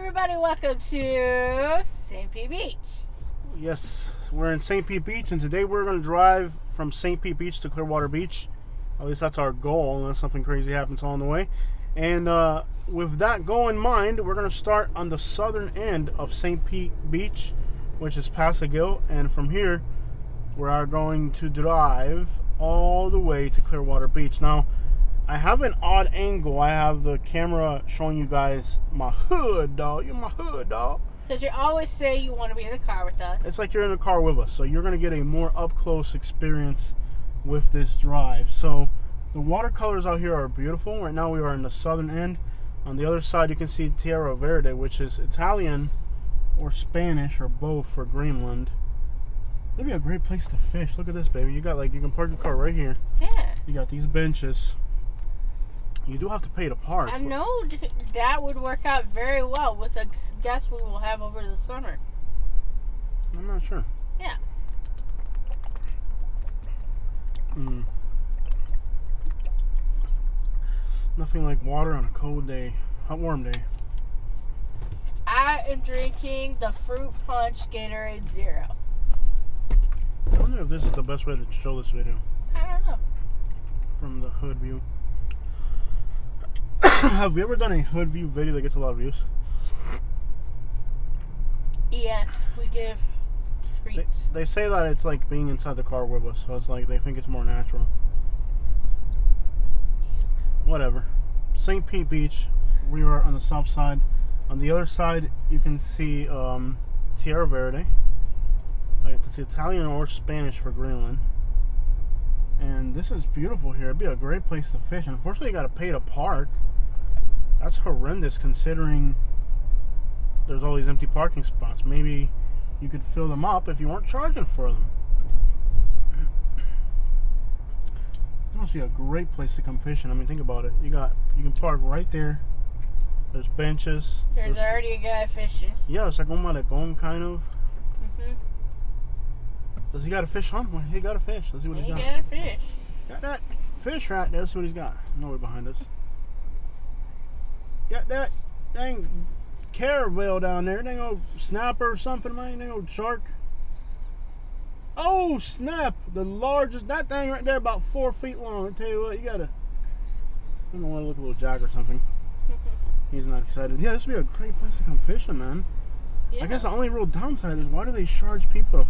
everybody, welcome to St. Pete Beach. Yes, we're in St. Pete Beach, and today we're going to drive from St. Pete Beach to Clearwater Beach. At least that's our goal, unless something crazy happens along the way. And with that goal in mind, we're going to start on the southern end of St. Pete Beach, which is Passagill, and from here we are going to drive all the way to Clearwater Beach. Now, I have an odd angle. I have the camera showing you guys my hood, dog. You're my hood, dog. Because you always say you want to be in the car with us. It's like you're in the car with us, so you're going to get a more up-close experience with this drive. So the watercolors out here are beautiful. Right now we are in the southern end. On the other side you can see Tierra Verde, which is Italian or Spanish or both for Greenland. It'd be a great place to fish. Look at this, baby. You can park your car right here. Yeah. You got these benches. You do have to pay to park. I know that would work out very well with the guests we will have over the summer. I'm not sure. Yeah. Nothing like water on a cold day, hot warm day. I am drinking the Fruit Punch Gatorade Zero. I wonder if this is the best way to show this video. I don't know. From the hood view. Have you ever done a hood view video that gets a lot of views? Yes, we give treats. They say that it's like being inside the car with us, so it's like they think it's more natural. Whatever. St. Pete Beach, we are on the south side. On the other side, you can see Tierra Verde. Like it's Italian or Spanish for Greenland. And this is beautiful here. It'd be a great place to fish. Unfortunately, you got to pay to park. That's horrendous considering there's all these empty parking spots. Maybe you could fill them up if you weren't charging for them. It must be a great place to come fishing. I mean, think about it. You can park right there. There's benches. There's already a guy fishing. Yeah, it's like un malecón kind of. Mm-hmm. Does he got a fish on? Well, he got a fish. Let's see what he's got. He got a fish. Got that fish right there. Let's see what he's got. Nowhere behind us. Got that dang caravel down there. Dang old snapper or something, man. Dang old shark. Oh, snap. The largest. That thing right there about 4 feet long. I tell you what, you gotta. I don't want to look a little jack or something. He's not excited. Yeah, this would be a great place to come fishing, man. Yeah. I guess the only real downside is why do they charge people to...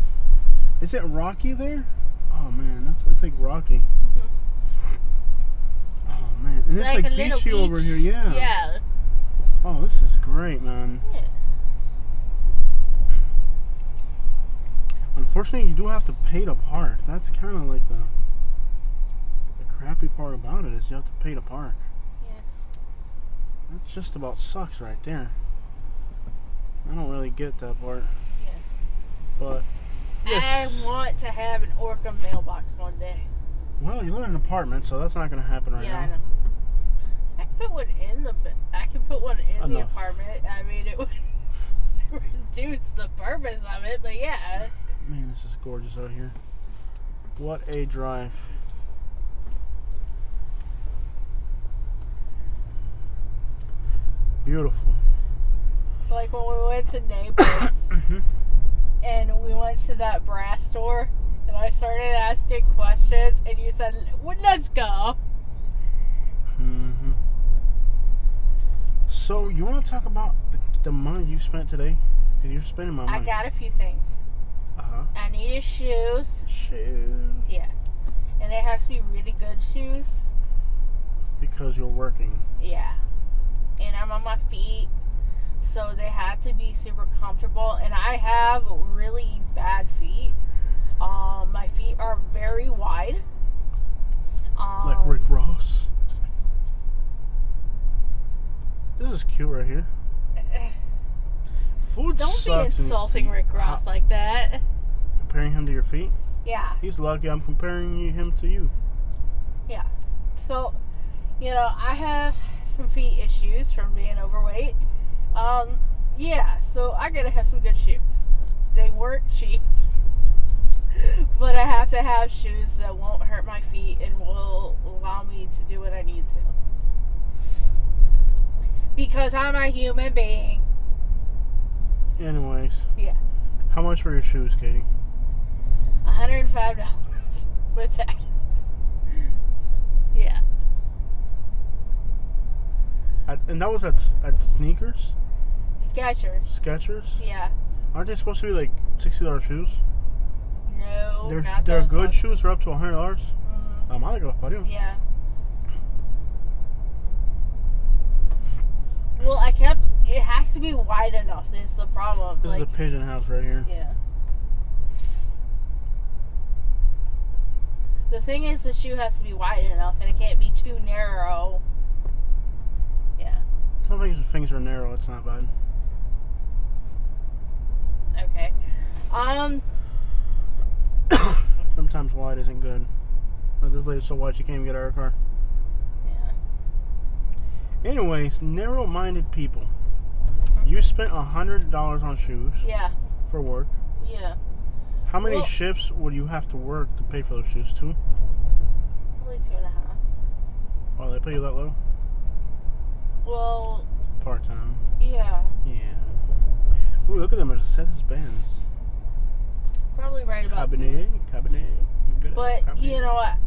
Is it rocky there? Oh man, that's like rocky. Oh man, and it's like beachy beach over here. Yeah. Yeah. Oh, this is great, man. Yeah. Unfortunately, you do have to pay to park. That's kind of like the crappy part about it is you have to pay to park. Yeah. That just about sucks right there. I don't really get that part. Yeah. But. Yes. I want to have an Orca mailbox one day. Well, you live in an apartment, so that's not going to happen right now. Yeah, I know. I can put one in the apartment. I mean, it would reduce the purpose of it, but yeah. Man, this is gorgeous out here. What a drive. Beautiful. It's like when we went to Naples. And we went to that brass store, and I started asking questions, and you said, well, let's go. Mm-hmm. So, you want to talk about the money you spent today? Because you're spending my money. I got a few things. Uh-huh. I needed shoes. Shoes. Yeah. And it has to be really good shoes. Because you're working. Yeah. And I'm on my feet. So they had to be super comfortable, and I have really bad feet. My feet are very wide. Like Rick Ross. This is cute right here. Food Don't sucks. Be insulting Rick Ross like that. Comparing him to your feet? Yeah. He's lucky I'm comparing him to you. Yeah. So, I have some feet issues from being overweight. Yeah, so I gotta have some good shoes. They weren't cheap, but I have to have shoes that won't hurt my feet and will allow me to do what I need to. Because I'm a human being. Anyways. Yeah. How much for your shoes, Katie? $105 with tax. Yeah. And that was at Sneakers? Skechers. Skechers? Yeah. Aren't they supposed to be like $60 shoes? No, They're not good those ones. shoes. They're up to $100. Mm-hmm. Madre que los parió. Yeah. Well, it has to be wide enough. This is the problem. This is a pigeon house right here. Yeah. The thing is, the shoe has to be wide enough, and it can't be too narrow. Yeah. Sometimes things are narrow. It's not bad. Okay. Sometimes wide isn't good. But this lady's so wide she can't even get out of her car. Yeah. Anyways, narrow-minded people. You spent $100 on shoes. Yeah. For work. Yeah. How many shifts would you have to work to pay for those shoes? 2? Probably 2.5. Oh, they pay you that low? Well. Part-time. Yeah. Yeah. Ooh, look at them. Mercedes-Benz. Probably right about Cabernet. But Cabernet. you know what?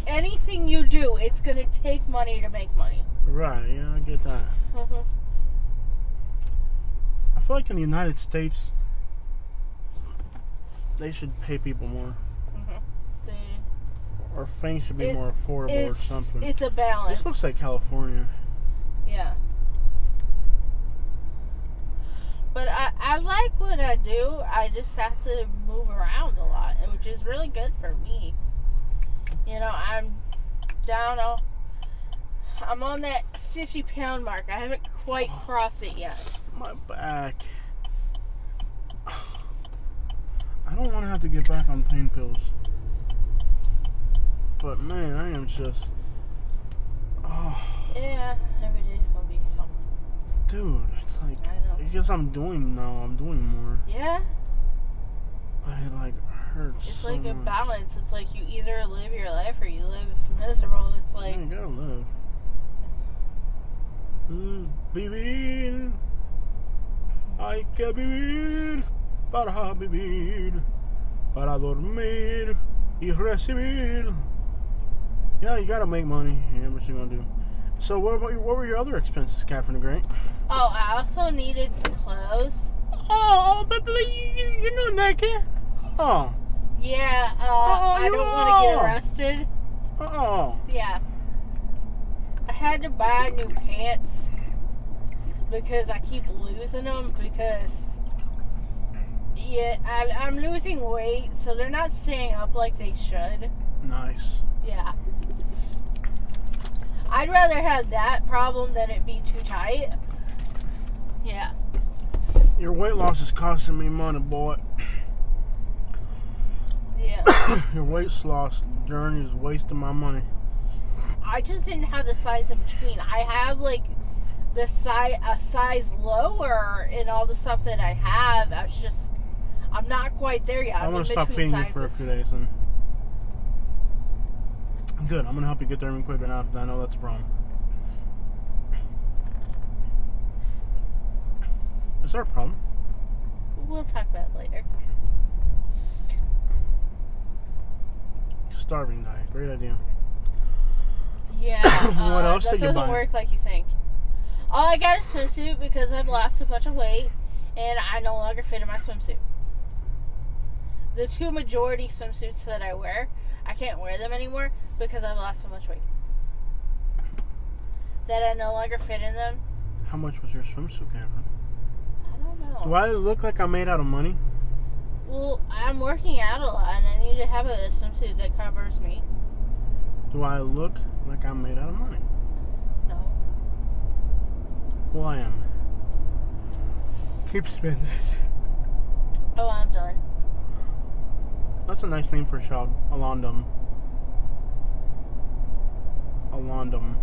Anything you do, it's gonna take money to make money. Right. Yeah, I get that. Mm-hmm. I feel like in the United States, they should pay people more. Mm-hmm. Or things should be more affordable or something. It's a balance. This looks like California. Yeah. But I like what I do. I just have to move around a lot, which is really good for me. You know, I'm on that 50-pound mark. I haven't quite crossed it yet. My back. I don't want to have to get back on pain pills. But man, I am just... Oh. Yeah, every day's gonna be something. Dude, it's like... I know. Because I'm doing more. Yeah? But it like hurts It's so like a much. balance. It's like you either live your life or you live miserable. It's like... Yeah, you gotta live. Vivir. Hay que vivir para vivir. Para dormir y recibir. Yeah, you gotta make money. Yeah, what you gonna do? So what were your other expenses, Catherine the Great? Oh, I also needed clothes. Oh, baby, you're not naked. Oh. Yeah, I don't want to get arrested. Oh. Yeah. I had to buy new pants because I keep losing them because I'm losing weight, so they're not staying up like they should. Nice. Yeah. I'd rather have that problem than it be too tight. Yeah. Your weight loss is costing me money, boy. Yeah. Your weight loss journey is wasting my money. I just didn't have the size in between. I have like a size lower in all the stuff that I have. I'm not quite there yet. I'm gonna stop feeding you for a few days then. Good. I'm gonna help you get there even quicker now because I know that's a problem. Is there a problem? We'll talk about it later. Starving diet. Great idea. Yeah. What else that did you doesn't buy? work like you think. Oh, I got a swimsuit because I've lost a bunch of weight and I no longer fit in my swimsuit. The two majority swimsuits that I wear, I can't wear them anymore because I've lost so much weight that I no longer fit in them. How much was your swimsuit, Catherine? I don't know. Do I look like I'm made out of money? Well, I'm working out a lot and I need to have a swimsuit that covers me. Do I look like I'm made out of money? No. Well, I am. Keep spending. Oh, I'm done. That's a nice name for a child. Alondum. Alondum.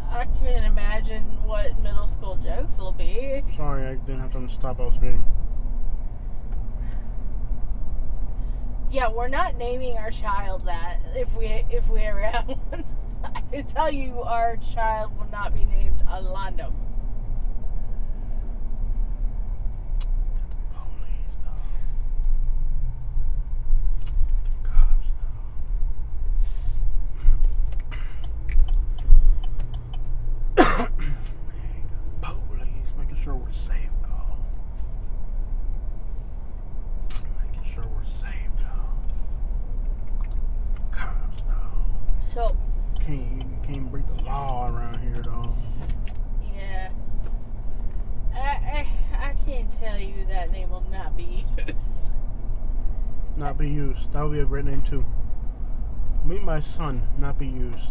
I can't imagine what middle school jokes will be. Sorry, I didn't have time to stop. I was reading. Yeah, we're not naming our child that if we ever have one. I can tell you our child will not be named Alondum. Police, making sure we're safe, dog. Making sure we're safe, dog. Cops, dog. So, Can't break the law around here, dog. yeah. I can't tell you that name will not be used. Not be used. That would be a great name too. Meet my son, not be used.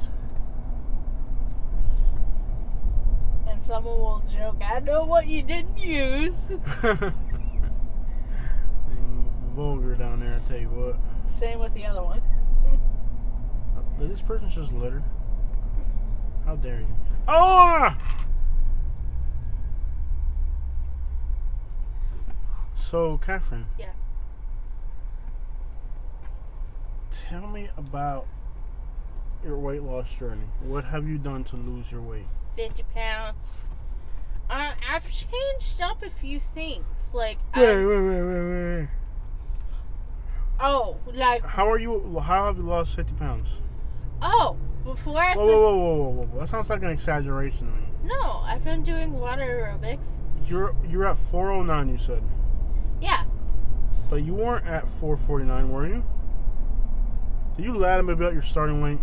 And someone will joke, I know what you didn't use. Vulgar down there, I tell you what. Same with the other one. Did this person just litter? How dare you? Oh! So, Catherine. Yeah. Tell me about your weight loss journey. What have you done to lose your weight? 50 pounds. I've changed up a few things. Like, Wait. oh, like, How have you lost 50 pounds? oh, before I started. Whoa. That sounds like an exaggeration to me. No, I've been doing water aerobics. You're at 409, you said. Yeah. But you weren't at 449, were you? Did you lie to me about your starting weight?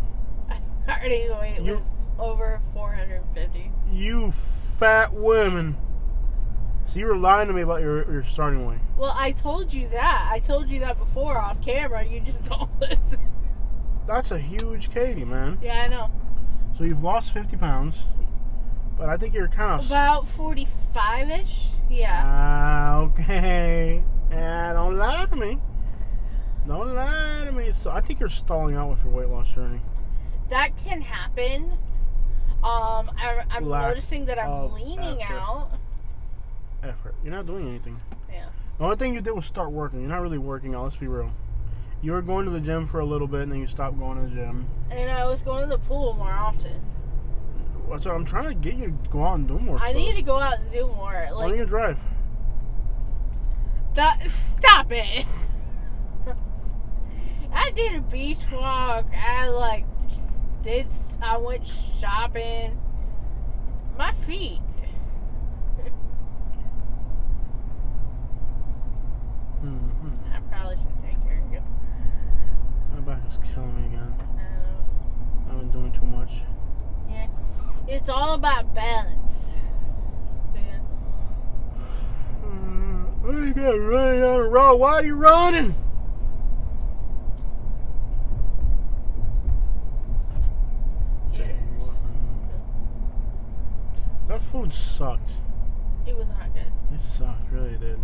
My starting weight was over 450. You fat woman. So you were lying to me about your starting weight. Well, I told you that. I told you that before off camera. You just don't listen. That's a huge Katie, man. Yeah, I know. So you've lost 50 pounds. But I think you're kind of... About 45-ish. Yeah. Okay. Don't lie to me. Don't lie to me. So I think you're stalling out with your weight loss journey. That can happen. I'm Lack noticing that I'm of leaning effort. out. Effort. You're not doing anything. Yeah. The only thing you did was start working. You're not really working out. Let's be real. You were going to the gym for a little bit, and then you stopped going to the gym. And I was going to the pool more often. So I'm trying to get you to go out and do more stuff. I need to go out and do more. Why Like, don't you drive? Stop it. I did a beach walk. I went shopping. My feet. I probably should take care of you. My back is killing me again. I don't know. I've been doing too much. Yeah. It's all about balance. Yeah. What are you got running down the road? Why are you running? That food sucked. It was not good. It sucked, really did.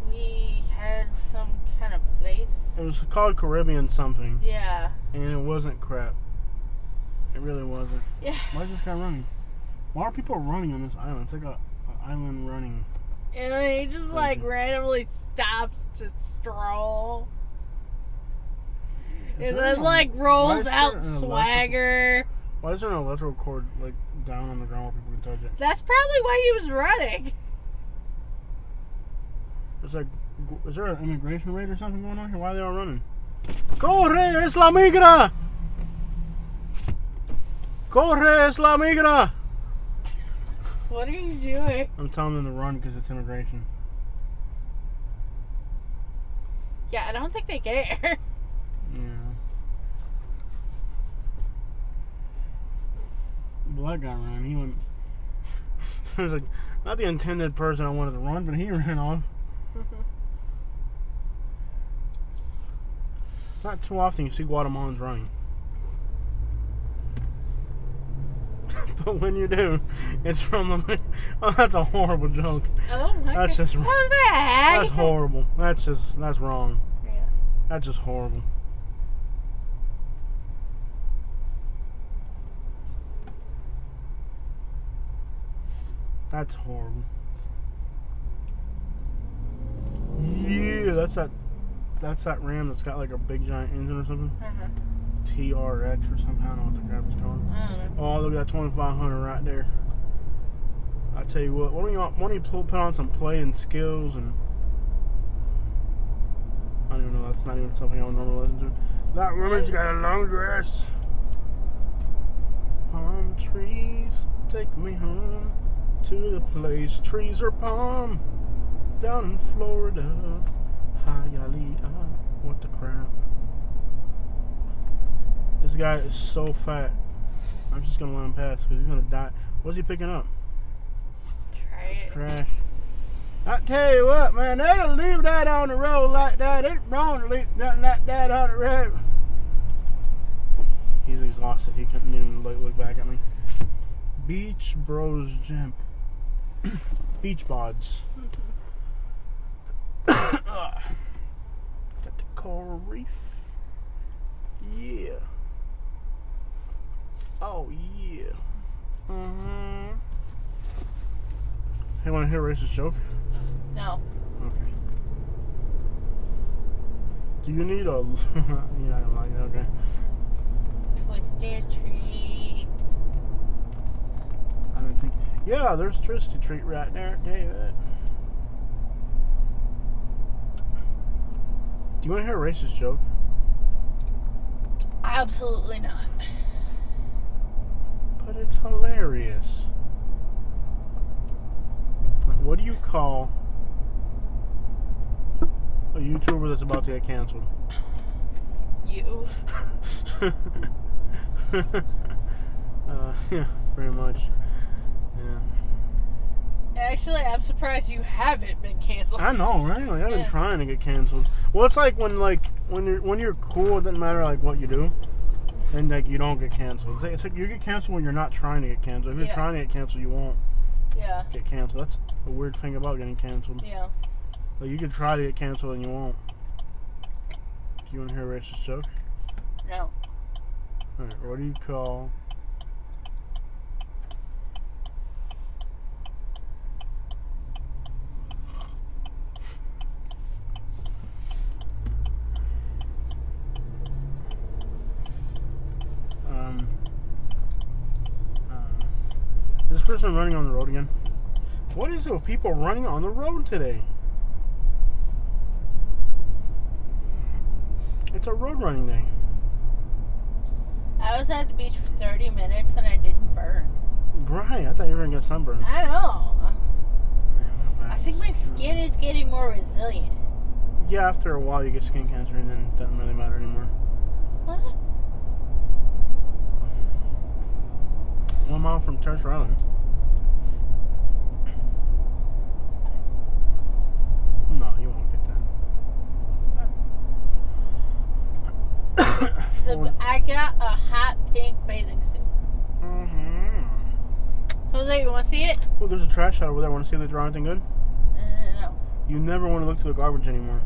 We had some kind of place. It was called Caribbean something, Yeah. and it wasn't crap. It really wasn't. Yeah. Why is this guy running? Why are people running on this island? It's like an island running. And then he just randomly stops to stroll. And then rolls out swagger. Why is there an electrical cord down on the ground where people can touch it? That's probably why he was running. Is there an immigration raid or something going on here? Why are they all running? Corre, es la migra! Corre, es la migra! What are you doing? I'm telling them to run because it's immigration. Yeah, I don't think they care. Yeah. Black guy ran. He went. It was not the intended person I wanted to run, but he ran off. It's not too often you see Guatemalans running. But when you do, it's from the... Oh, that's a horrible joke. Oh my god. That's just... What was that? That's horrible. That's wrong. Yeah. That's just horrible. That's horrible. Yeah, that's that Ram that's got like a big giant engine or something. TRX or something. I don't know what the crap it's called. I don't know. Oh, look at that 2500 right there. I tell you what, why don't you put on some playing skills and I don't even know. That's not even something I would normally listen to. That woman's got a long dress. Palm trees take me home to the place. Trees are palm down in Florida. Hialeah. What the crap? This guy is so fat. I'm just gonna let him pass because he's gonna die. What's he picking up? Trash. I tell you what, man, they don't leave that on the road like that. It's wrong to leave nothing like that on the road. He's exhausted. He couldn't even look back at me. Beach Bros Gym. Beach Bods. Got the coral reef. Yeah. Oh, yeah. Mm-hmm. Hey, want to hear a racist joke? No. Okay. Do you need a... yeah, I don't like it. Okay. Twisted treat. I didn't think... Yeah, there's Twisted Treat right there. I'll tell you that. Do you want to hear a racist joke? Absolutely not. But it's hilarious. What do you call a YouTuber that's about to get canceled? You. Yeah, pretty much. Yeah. Actually, I'm surprised you haven't been canceled. I know, right? Like, I've been trying to get canceled. Well, it's like when you're cool, it doesn't matter like what you do, and like you don't get canceled. It's like you get canceled when you're not trying to get canceled. If you're trying to get canceled, you won't. Yeah. Get canceled. That's a weird thing about getting canceled. Yeah. Like you could try to get canceled and you won't. Do you want to hear a racist joke? No. Alright, what do you call is this person running on the road again? What is it with people running on the road today? It's a road running day. I was at the beach for 30 minutes and I didn't burn. Right, I thought you were going to get sunburned. I know. Man, I think my skin is getting more resilient. Yeah, after a while you get skin cancer and then it doesn't really matter anymore. What? 1 mile from Treasure Island. No, you won't get that. I got a hot pink bathing suit. Mm-hmm. Jose, you want to see it? Well, there's a trash out over there. Want to see if they draw anything good? No. You never want to look to the garbage anymore.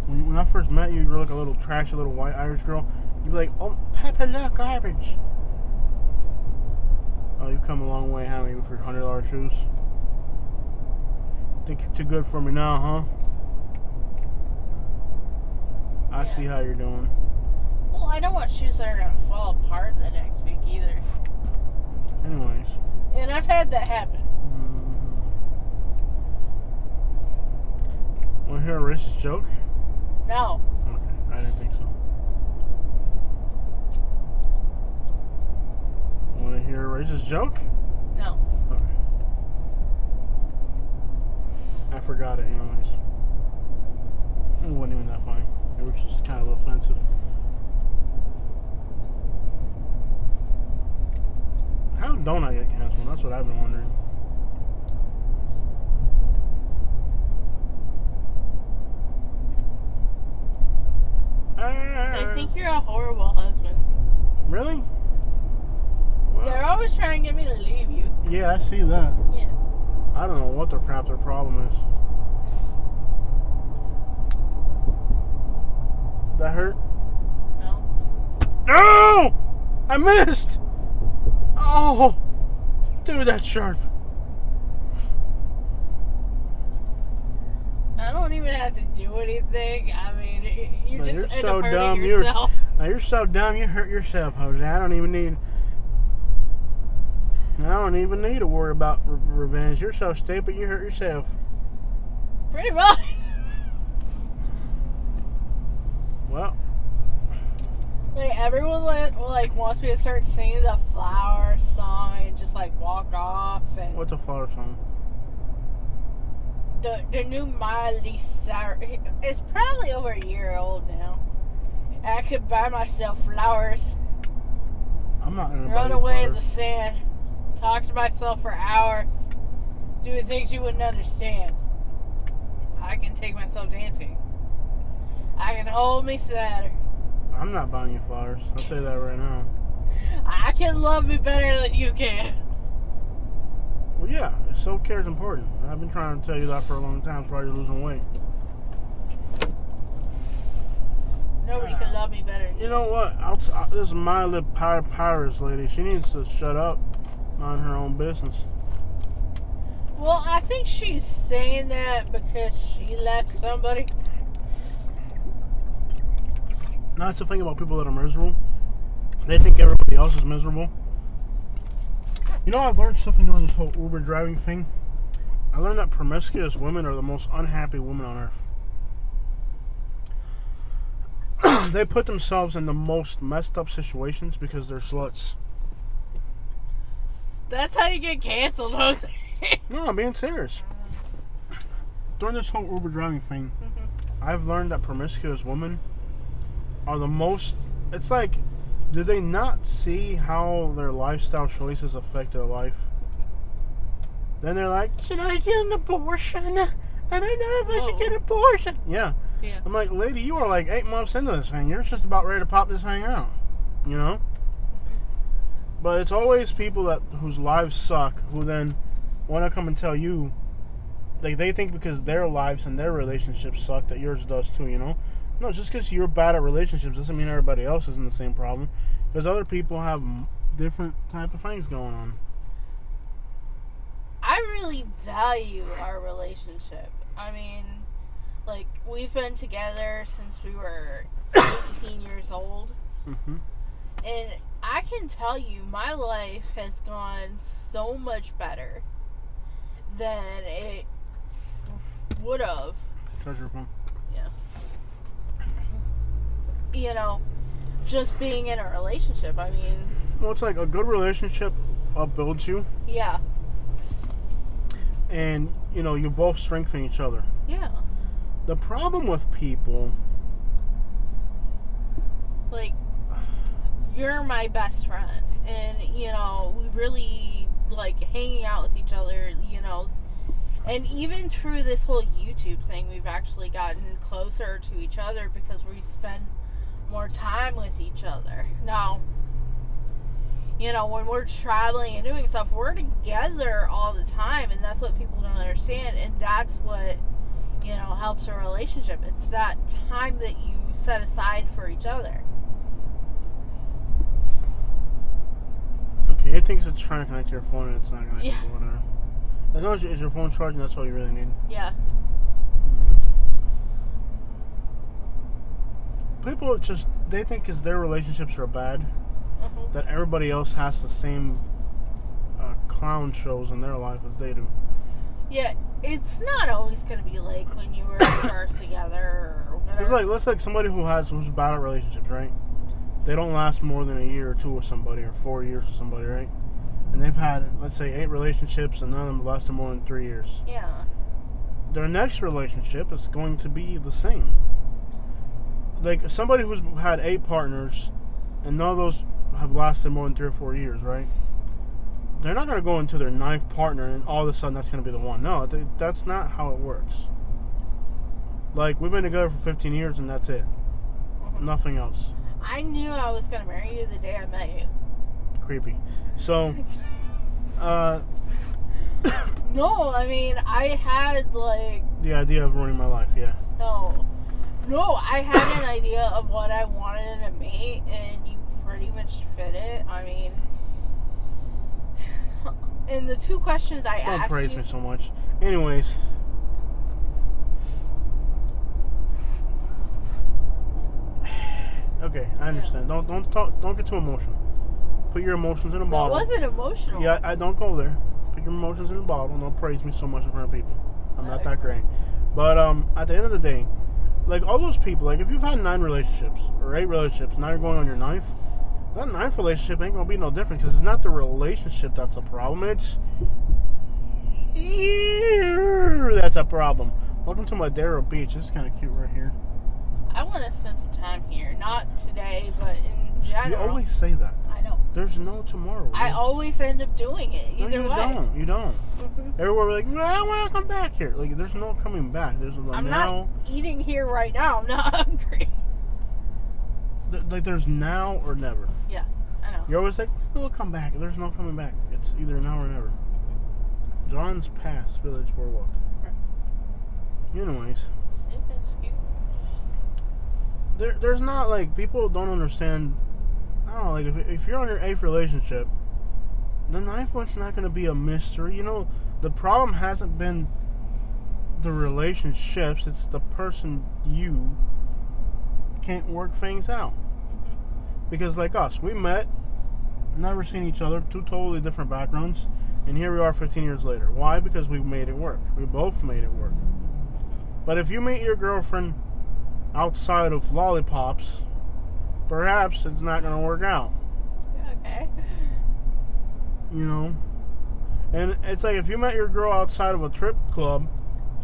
When I first met you, you were like a little trashy little white Irish girl. You'd be like, oh, Peppa, look, garbage. Oh, you've come a long way, haven't you, for $100 shoes? Think you're too good for me now, huh? I see how you're doing. Well, I don't want shoes that are going to fall apart the next week either. Anyways. And I've had that happen. Want to hear a racist joke? No. Okay, I didn't think so. Want to hear a racist joke? No. Okay. I forgot it anyways. It wasn't even that funny. It was just kind of offensive. How don't I get canceled? That's what I've been wondering. They think you're a horrible husband. Really? Well, They're always trying to get me to leave you. yeah, I see that. Yeah. I don't know what their problem is. That hurt? No. No! I missed! Oh! Dude, that's sharp. I don't even have to do anything. I mean, you Man, just you're end so up hurting dumb. yourself. Now you're so dumb, you hurt yourself, Jose. I don't even need to worry about revenge. You're so stupid, you hurt yourself. Pretty much. Well, like everyone like wants me to start singing the flower song and just like walk off. And what's a flower song? The new Miley Cyrus. It's probably over a year old now. I could buy myself flowers. I'm not gonna run away in the sand. Talk to myself for hours. Doing things you wouldn't understand. I can take myself dancing. I can hold me sadder. I'm not buying you flowers. I'll say that right now. I can love me better than you can. Well, yeah, self-care is important. I've been trying to tell you that for a long time. That's why you're losing weight. Nobody can love me better than you. You know what? This Miley Cyrus lady, she needs to shut up, mind her own business. Well, I think she's saying that because she left somebody. That's the thing about people that are miserable. They think everybody else is miserable. You know, I've learned something during this whole Uber driving thing. I learned that promiscuous women are the most unhappy women on earth. They put themselves in the most messed up situations because they're sluts. That's how you get canceled, Jose. No, I'm being serious. During this whole Uber driving thing, I've learned that promiscuous women are the most... It's like, do they not see how their lifestyle choices affect their life? Then they're like, should I get an abortion? I don't know if I should get an abortion. Yeah. I'm like, lady, you are like 8 months into this thing. You're just about ready to pop this thing out. You know? But it's always people whose lives suck who then want to come and tell you, like, they think because their lives and their relationships suck that yours does too, you know? No, just because you're bad at relationships doesn't mean everybody else is in the same problem. Because other people have different type of things going on. I really value our relationship. I mean, like, we've been together since we were 18 years old. And I can tell you, my life has gone so much better than it would have. Charge your phone. Yeah. You know, just being in a relationship. I mean... Well, it's like a good relationship upbuilds you. Yeah. And, you know, you both strengthen each other. Yeah. The problem with people... Like, you're my best friend. And, you know, we really like hanging out with each other, you know. And even through this whole YouTube thing, we've actually gotten closer to each other because we spend more time with each other. Now, you know, when we're traveling and doing stuff, we're together all the time, and that's what people don't understand, and that's what, you know, helps a relationship. It's that time that you set aside for each other. Okay, it thinks it's trying to connect to your phone and it's not connected to whatever. As long as your phone charging, that's all you really need. Yeah. People just, they think because their relationships are bad, that everybody else has the same clown shows in their life as they do. Yeah, it's not always going to be like when you were first together or whatever. It's like, let's take somebody who's bad at relationships, right? They don't last more than a year or two with somebody, or 4 years with somebody, right? And they've had, let's say, 8 relationships, and none of them lasted more than 3 years. Yeah. Their next relationship is going to be the same. Like, somebody who's had 8 partners, and none of those have lasted more than 3 or 4 years, right? They're not going to go into their 9th partner, and all of a sudden that's going to be the one. No, that's not how it works. Like, we've been together for 15 years, and that's it. Nothing else. I knew I was going to marry you the day I met you. Creepy. So, no, I mean, I had, like... The idea of ruining my life, yeah. No, I had an idea of what I wanted in a mate, and you pretty much fit it. I mean... And the 2 questions I asked you... Don't praise me so much. Anyways... Okay, I understand. Don't get too emotional. Put your emotions in a bottle. That wasn't emotional. Yeah, I don't go there. Put your emotions in a bottle. Don't praise me so much in front of people. I'm not that great. But at the end of the day, like all those people, like if you've had 9 relationships or 8 relationships, now you're going on your 9th. That 9th relationship ain't gonna be no different because it's not the relationship that's a problem. It's you that's a problem. Welcome to Madera Beach. This is kind of cute right here. I want to spend some time here. Not today, but in general. You always say that. I know. There's no tomorrow. I always end up doing it. Either way. You don't. Everywhere we're like, well, I want to come back here. Like, there's no coming back. I'm not eating here right now. I'm not hungry. Like, there's now or never. Yeah, I know. You're always like, we'll come back. There's no coming back. It's either now or never. John's Pass Village Boardwalk. Anyways. There's not, like, people don't understand. I don't know, like, if you're on your 8th relationship, the 9th one's not going to be a mystery. You know, the problem hasn't been the relationships. It's the person you can't work things out. Because, like us, we met, never seen each other, 2 totally different backgrounds, and here we are 15 years later. Why? Because we made it work. We both made it work. But if you meet your girlfriend outside of lollipops, perhaps it's not going to work out. Okay. You know? And it's like if you met your girl outside of a trip club,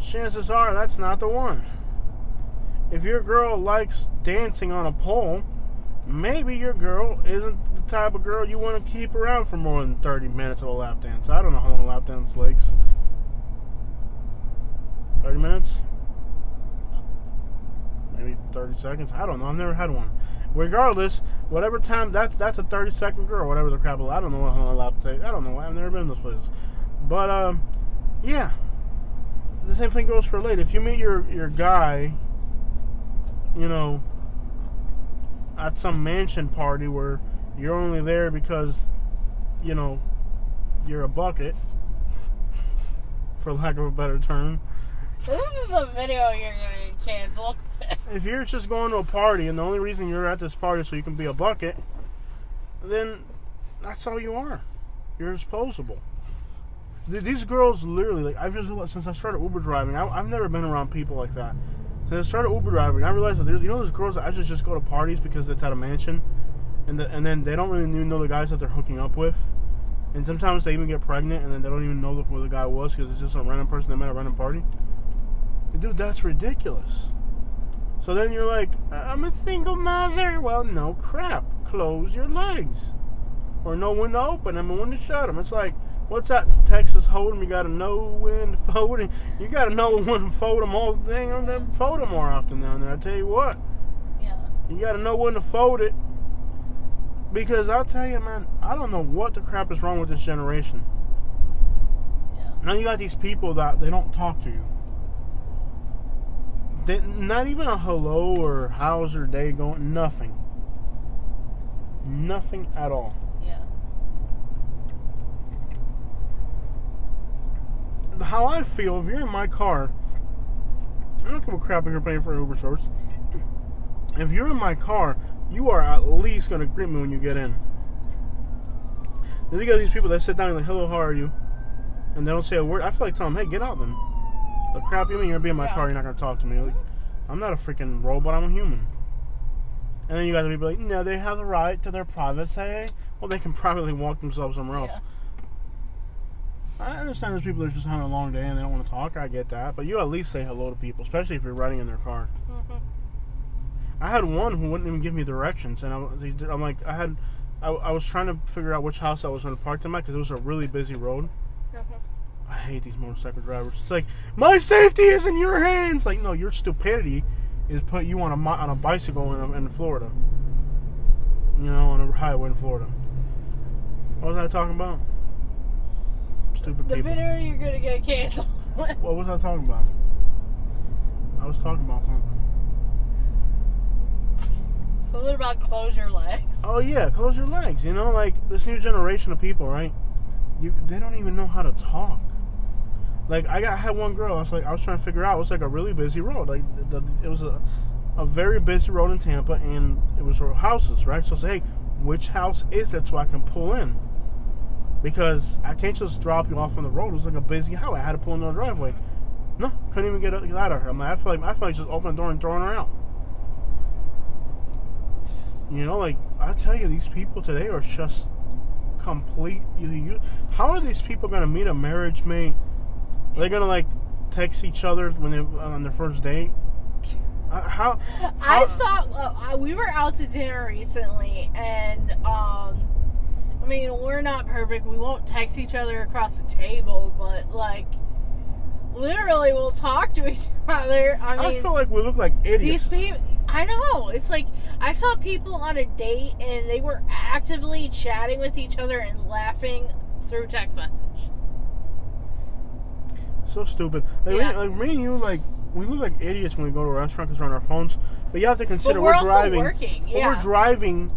chances are that's not the one. If your girl likes dancing on a pole, maybe your girl isn't the type of girl you want to keep around for more than 30 minutes of a lap dance. I don't know how long a lap dance takes. 30 minutes? Maybe 30 seconds. I don't know. I've never had one. Regardless, whatever time, that's a 30-second girl, whatever the crap is. I don't know how long a lap takes. I don't know. I've never been in those places. But, yeah. The same thing goes for late. If you meet your guy, you know, at some mansion party where you're only there because, you know, you're a bucket, for lack of a better term. This is a video you're going to cancel. If you're just going to a party and the only reason you're at this party is so you can be a bucket, then that's all you are. You're disposable. These girls literally, like, I've just realized since I started Uber driving, I've never been around people like that. Since I started Uber driving, I realized that there's girls that actually just go to parties because it's at a mansion, and then they don't really even know the guys that they're hooking up with, and sometimes they even get pregnant and then they don't even know who the guy was because it's just a random person they met at a random party. And dude, that's ridiculous. So then you're like, I'm a single mother. Well, no crap. Close your legs, or know when to open them and when to shut them. It's like, what's that Texas Hold'em? You gotta know when to fold it. You gotta know when to fold them all thing. I'm gonna fold them more often down there. I tell you what. Yeah. You gotta know when to fold it. Because I'll tell you, man, I don't know what the crap is wrong with this generation. Yeah. Now you got these people that they don't talk to you. Not even a hello or how's your day going. Nothing. Nothing at all. Yeah. How I feel, if you're in my car, I don't give a crap if you're paying for Uber source. If you're in my car, you are at least going to greet me when you get in. Then you got these people that sit down and like, hello, how are you? And they don't say a word. I feel like telling them, hey, get out then. The crap you mean you're gonna be in my car, you're not going to talk to me. Like, I'm not a freaking robot, I'm a human. And then you got the people like, no, they have the right to their privacy. Well, they can privately walk themselves somewhere else. Yeah. I understand there's people that are just having a long day and they don't want to talk. I get that. But you at least say hello to people, especially if you're riding in their car. Mm-hmm. I had one who wouldn't even give me directions. And I'm like, I was trying to figure out which house I was going to park them at because it was a really busy road. Mm-hmm. I hate these motorcycle drivers. It's like, my safety is in your hands. Like, no, your stupidity is put you on a bicycle in Florida. You know, on a highway in Florida. What was I talking about? Stupid people. The video you're gonna get canceled. What was I talking about? I was talking about something. Something about close your legs. Oh yeah, close your legs. You know, like this new generation of people, right? They don't even know how to talk. Like I had one girl. I was trying to figure out. It was like a really busy road. Like it was a very busy road in Tampa, and it was houses, right? So I said, hey, which house is it so I can pull in? Because I can't just drop you off on the road. It was like a busy house. I had to pull in the driveway. No, couldn't even get out of her. I feel like just opening the door and throwing her out. You know, like, I tell you, these people today are just complete. How are these people going to meet a marriage mate? Are they going to, like, text each other when they on their first date? How I saw, we were out to dinner recently, and, I mean, we're not perfect. We won't text each other across the table, but, like, literally we'll talk to each other. I feel like we look like idiots. These people, I know. It's like, I saw people on a date, and they were actively chatting with each other and laughing through text message. So stupid. Like, me and you, like, we look like idiots when we go to a restaurant because we're on our phones. But you have to consider we're driving. Working. Yeah. We're driving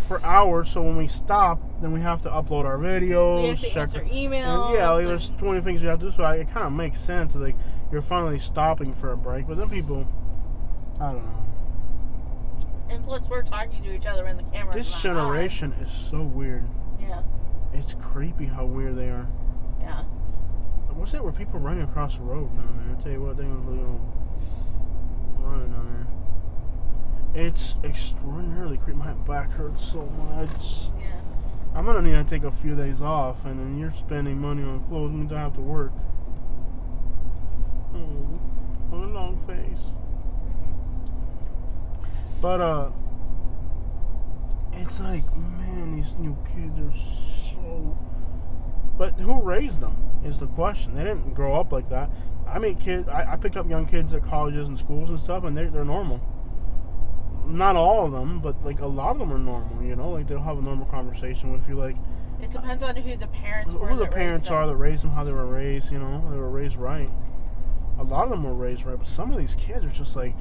for hours, so when we stop, then we have to upload our videos. We have to answer emails. And like, there's 20 things you have to do, so it kind of makes sense. Like, you're finally stopping for a break. But then people, I don't know. And plus, we're talking to each other in the camera. This generation is so weird. Yeah. It's creepy how weird they are. Yeah. What's that where people running across the road now, man? I tell you what, they gonna running down there. It's extraordinarily creepy. My back hurts so much. Yeah. I'm gonna need to take a few days off, and then you're spending money on clothes means I have to work. Oh, on a long face. But it's like, man, these new kids are so. But who raised them is the question. They didn't grow up like that. I mean, kids. I picked up young kids at colleges and schools and stuff, and they're normal. Not all of them, but like a lot of them are normal. You know, like they'll have a normal conversation with you. Like, it depends on who the parents were. Who the parents are that raised them, how they were raised. You know, they were raised right. A lot of them were raised right, but some of these kids are just like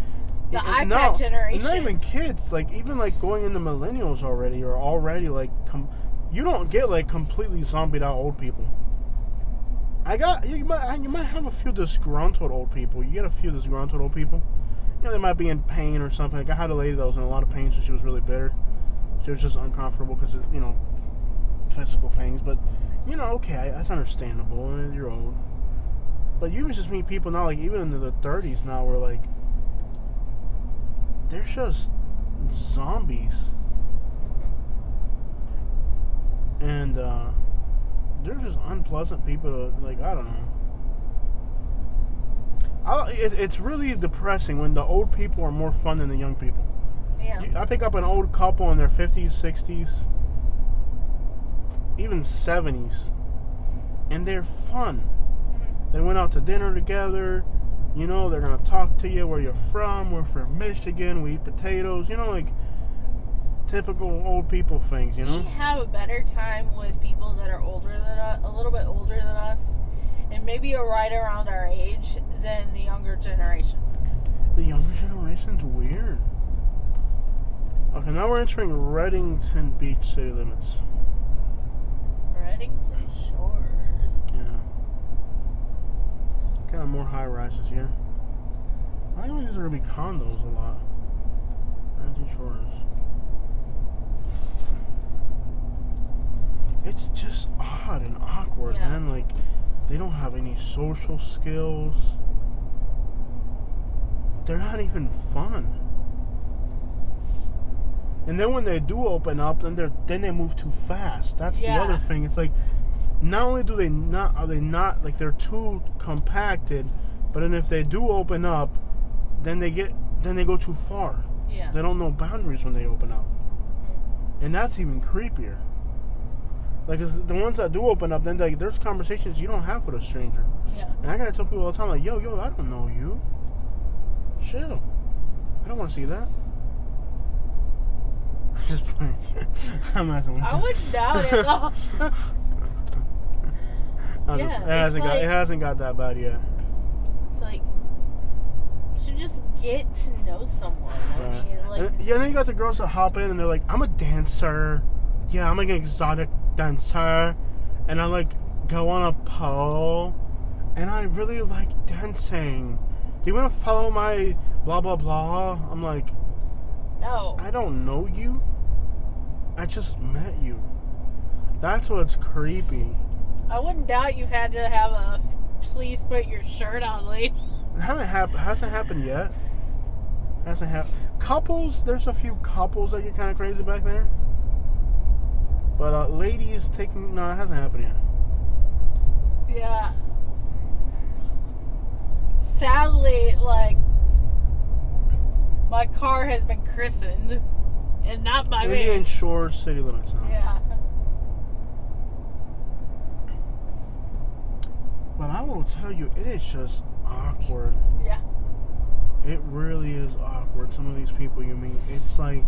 the iPad generation. Not even kids. Like even like going into millennials already, or already like. You don't get like completely zombied out old people. You might have a few disgruntled old people. You get a few disgruntled old people. You know, they might be in pain or something. Like I had a lady that was in a lot of pain, so she was really bitter. She was just uncomfortable because of, you know, physical things. But you know, okay, that's understandable. And you're old. But you just meet people now, like even into the 30s now, where like they're just zombies. And they're just unpleasant people to, like, I don't know. It's really depressing when the old people are more fun than the young people. Yeah. I pick up an old couple in their 50s, 60s, even 70s, and they're fun. Mm-hmm. They went out to dinner together. You know, they're going to talk to you where you're from. We're from Michigan. We eat potatoes. You know, like typical old people things, you know? We have a better time with people that are older than us, a little bit older than us, and maybe right around our age than the younger generation. The younger generation's weird. Okay, now we're entering Reddington Beach city limits. Reddington Shores. Yeah. Kind of more high rises here. I know these are going to be condos a lot. Reddington Shores. It's just odd and awkward, man. Like, they don't have any social skills. They're not even fun. And then when they do open up, then they move too fast. That's the other thing. It's like, not only are they not like they're too compacted, but then if they do open up, then they go too far. Yeah. They don't know boundaries when they open up, and that's even creepier. Like, the ones that do open up, then like, there's conversations you don't have with a stranger. Yeah. And I gotta tell people all the time, like, yo, I don't know you. Chill. I don't want to see that. Just playing. I'm messing with you. I wouldn't doubt it though. It hasn't got that bad yet. It's like, you should just get to know someone. I mean, like, and then you got the girls that hop in and they're like, I'm a dancer. Yeah, I'm like an exotic dancer, and I like go on a pole, and I really like dancing. you want to follow my blah blah blah? I'm like, No. I don't know you. I just met you. That's what's creepy. I wouldn't doubt you've had to have a please put your shirt on lady. Hasn't happened yet. Hasn't happened. Couples, there's a few couples that get kind of crazy back there. But ladies taking, no, it hasn't happened yet. Yeah. Sadly, like, my car has been christened, and not by me. Indian Shores city limits now. Yeah. But I will tell you, it is just awkward. Yeah. It really is awkward. Some of these people you meet, it's like,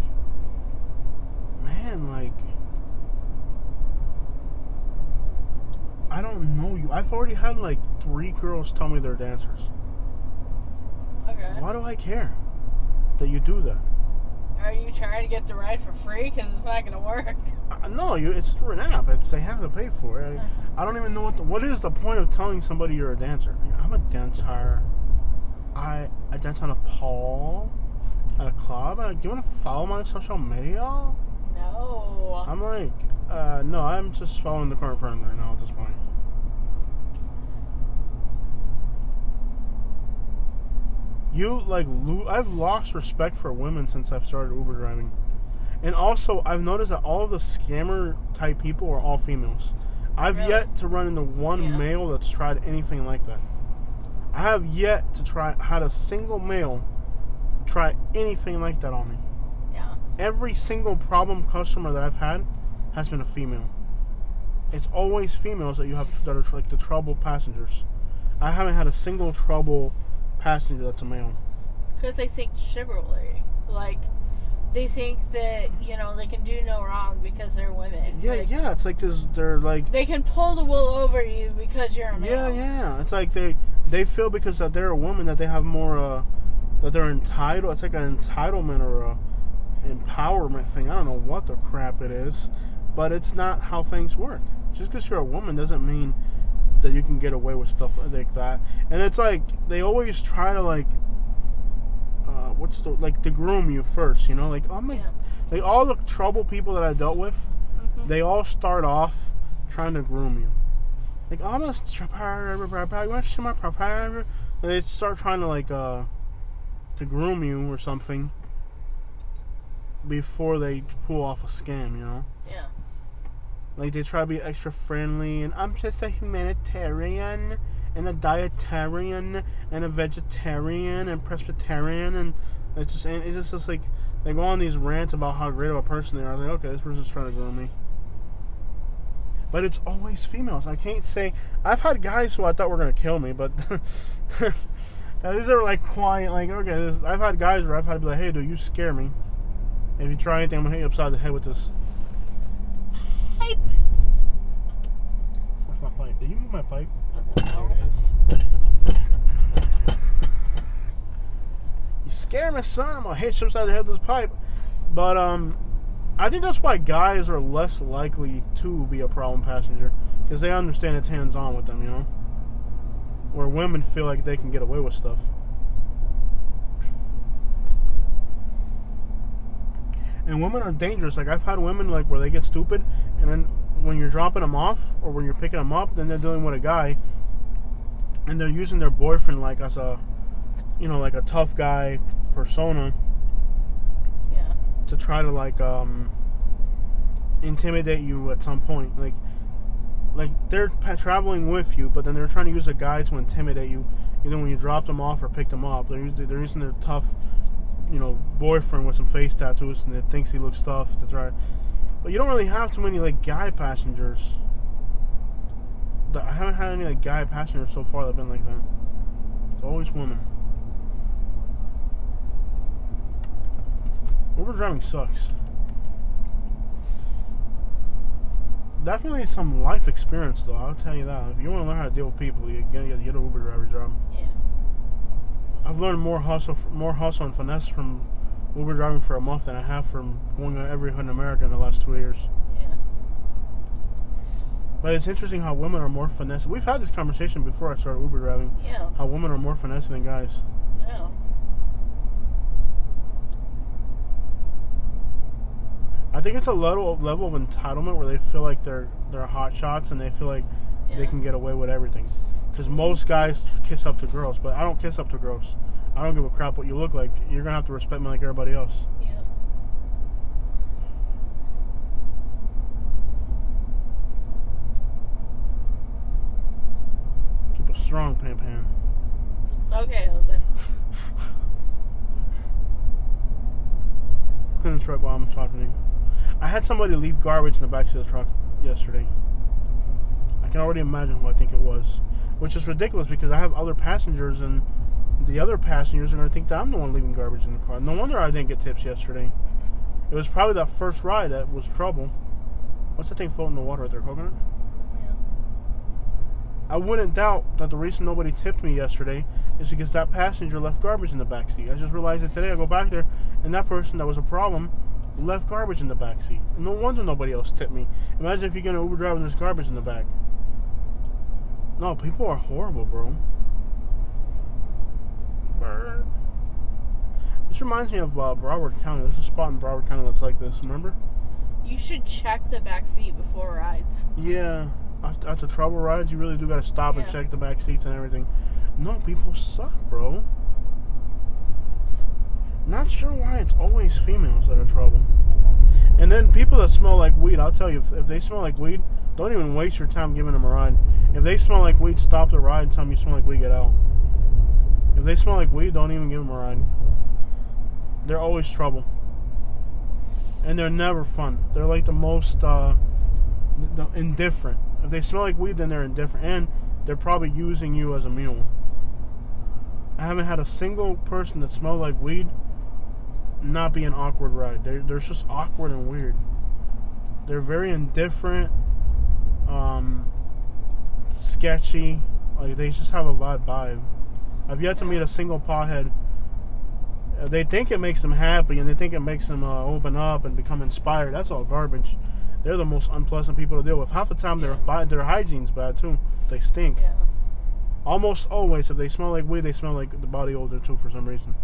man, like, I don't know you. I've already had like 3 girls tell me they're dancers. Okay. Why do I care that you do that? Are you trying to get the ride for free? Because it's not going to work. No, it's through an app. They have to pay for it. I don't even know what is the point of telling somebody you're a dancer. I'm a dancer. I dance on a pole at a club. Do you want to follow my social media? No. I'm like, no, I'm just following the current friend right now at this point. I've lost respect for women since I've started Uber driving. And also, I've noticed that all of the scammer type people are all females. I've yet to run into one male that's tried anything like that. I have yet to had a single male try anything like that on me. Yeah. Every single problem customer that I've had has been a female. It's always females that are like the trouble passengers. I haven't had a single trouble passenger that's a male. Because they think chivalry. Like, they think that, they can do no wrong because they're women. Yeah, yeah. It's like this. They're like, they can pull the wool over you because you're a male. Yeah. It's like they feel because that they're a woman that they have more that they're entitled. It's like an entitlement or a empowerment thing. I don't know what the crap it is, but it's not how things work. Just because you're a woman doesn't mean that you can get away with stuff like that. And it's like they always try to to groom you first, like like all the trouble people that I dealt with, they all start off trying to groom you. Like, I'm a stripper, you want to see my profile? They start trying to to groom you or something before they pull off a scam, Yeah. Like, they try to be extra friendly, and I'm just a humanitarian, and a dietarian, and a vegetarian, and Presbyterian, and it's just like, they go on these rants about how great of a person they are. I'm like, okay, this person's trying to groom me. But it's always females. I can't say, I've had guys who I thought were going to kill me, but these are like quiet, like, okay, I've had guys where I've had to be like, hey, dude, you scare me. If you try anything, I'm going to hit you upside the head with this. Pipe. Where's my pipe? Did you move my pipe? No. There it is. You scare me, son. I'm going to hit you upside the head with this pipe. But, I think that's why guys are less likely to be a problem passenger. Because they understand it's hands-on with them, Where women feel like they can get away with stuff. And women are dangerous. Like, I've had women, where they get stupid, and then when you're dropping them off, or when you're picking them up, then they're dealing with a guy, and they're using their boyfriend, as a, like a tough guy persona. Yeah. To try to, intimidate you at some point. Like they're traveling with you, but then they're trying to use a guy to intimidate you, either when you drop them off or pick them up. They're using their tough, boyfriend with some face tattoos, and it thinks he looks tough to try. But you don't really have too many guy passengers. I haven't had any guy passengers so far that've been like that. It's always women. Uber driving sucks. Definitely some life experience, though. I'll tell you that. If you want to learn how to deal with people, you gotta get an Uber driver job. Yeah. I've learned more hustle and finesse from Uber driving for a month than I have from going to every hood in America in the last 2 years. Yeah. But it's interesting how women are more finesse. We've had this conversation before I started Uber driving. Yeah. How women are more finesse than guys. I think it's a level of entitlement where they feel like they're hot shots and they feel like they can get away with everything. Because most guys kiss up to girls, but I don't kiss up to girls. I don't give a crap what you look like. You're gonna have to respect me like everybody else. Yeah. Keep a strong pan. Okay, Jose. In the truck while I'm talking to you. I had somebody leave garbage in the backseat of the truck yesterday. I can already imagine who I think it was. Which is ridiculous because I have other passengers and the other passengers are going to think that I'm the one leaving garbage in the car. No wonder I didn't get tips yesterday. It was probably that first ride that was trouble. What's that thing floating in the water right there, coconut? Yeah. I wouldn't doubt that the reason nobody tipped me yesterday is because that passenger left garbage in the back seat. I just realized it today. I go back there, and that person that was a problem left garbage in the back seat. No wonder nobody else tipped me. Imagine if you get an Uber driver and there's garbage in the back. No, people are horrible, bro. This reminds me of Broward County. There's a spot in Broward County that's like this. Remember? You should check the back seat before rides. Yeah. After trouble rides, you really do gotta stop and check the back seats and everything. No, people suck, bro. Not sure why it's always females that are trouble. And then people that smell like weed, I'll tell you, if they smell like weed, don't even waste your time giving them a ride. If they smell like weed, stop the ride and tell them you smell like weed, get out. If they smell like weed, don't even give them a ride. They're always trouble. And they're never fun. They're like the most indifferent. If they smell like weed, then they're indifferent. And they're probably using you as a mule. I haven't had a single person that smelled like weed not be an awkward ride. They're just awkward and weird. They're very indifferent, sketchy. Like, they just have a vibe. I've yet to meet a single pothead. They think it makes them happy, and they think it makes them open up and become inspired. That's all garbage. They're the most unpleasant people to deal with. Half the time, their hygiene's bad too. They stink. Yeah. Almost always, if they smell like weed, they smell like the body odor too for some reason.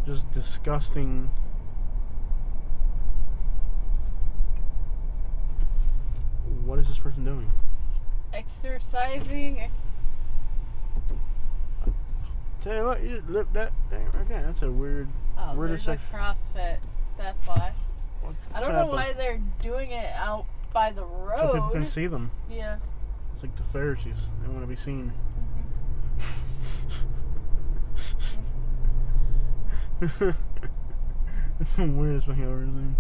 Just disgusting. What is this person doing? Exercising. Tell you what, you look that thing right there. That's a weird. Oh, there's a CrossFit. That's why. I don't know why they're doing it out by the road. So people can see them. Yeah. It's like the Pharisees. They want to be seen. It's the weirdest thing I've ever seen.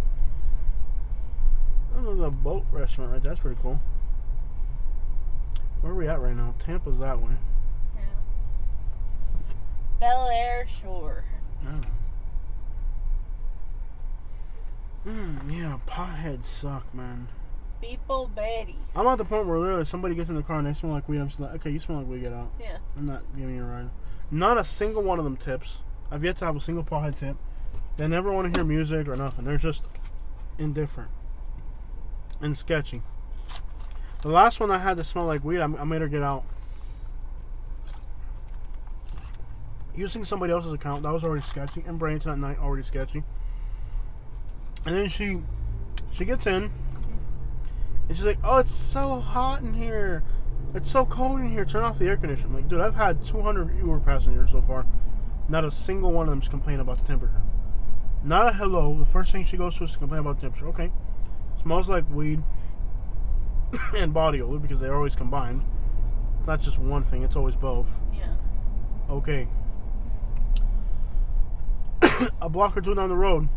Oh, there's a boat restaurant right there. That's pretty cool. Where are we at right now? Tampa's that way. Yeah. Bel Air Shore. Yeah, potheads suck, man. People baddies. I'm at the point where literally somebody gets in the car and they smell like weed. I'm just like, okay, you smell like weed, get out. Yeah. I'm not giving you a ride. Not a single one of them tips. I've yet to have a single pothead tip. They never want to hear music or nothing. They're just indifferent and sketchy. The last one I had to smell like weed, I made her get out. Using somebody else's account, that was already sketchy. And Bradenton at night, already sketchy. And then she gets in, and she's like, "Oh, it's so hot in here. It's so cold in here. Turn off the air conditioner." I'm like, dude, I've had 200 Uber passengers so far. Not a single one of them's complained about the temperature. Not a hello. The first thing she goes to is to complain about the temperature. Okay. Smells like weed and body odor because they're always combined. It's not just one thing. It's always both. Yeah. Okay. A block or two down the road,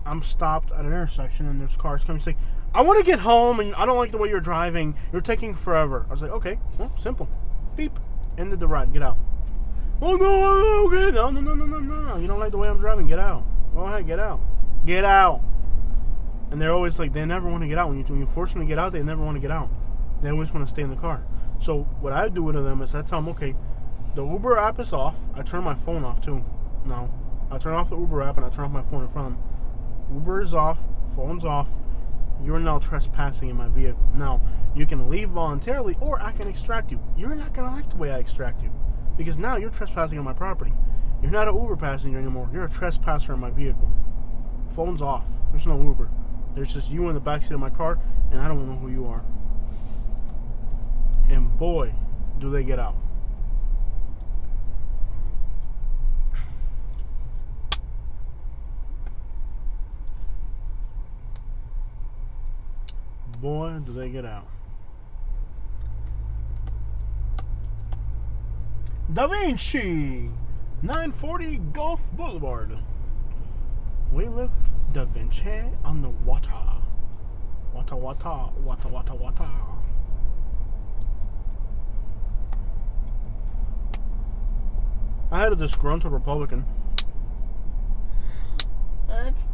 I'm stopped at an intersection and there's cars coming saying, "I want to get home and I don't like the way you're driving. You're taking forever." I was like, okay, well, simple. Beep. Ended the ride. Get out. Oh, no, okay. No. You don't like the way I'm driving? Get out. Go ahead, get out. Get out. And they're always like, they never want to get out. When you force them to get out, they never want to get out. They always want to stay in the car. So what I do to them is I tell them, okay, the Uber app is off. I turn my phone off too. No. I turn off the Uber app and I turn off my phone in front of them. Uber is off. Phone's off. You're now trespassing in my vehicle. Now, you can leave voluntarily or I can extract you. You're not going to like the way I extract you. Because now you're trespassing on my property. You're not an Uber passenger anymore. You're a trespasser in my vehicle. phone's off. There's no Uber. There's just you in the backseat of my car, and I don't know who you are. And boy, do they get out. Boy, do they get out. Da Vinci, 940 Gulf Boulevard. We live Da Vinci on the water. Water, water, water, water, water. I had a disgruntled Republican. That's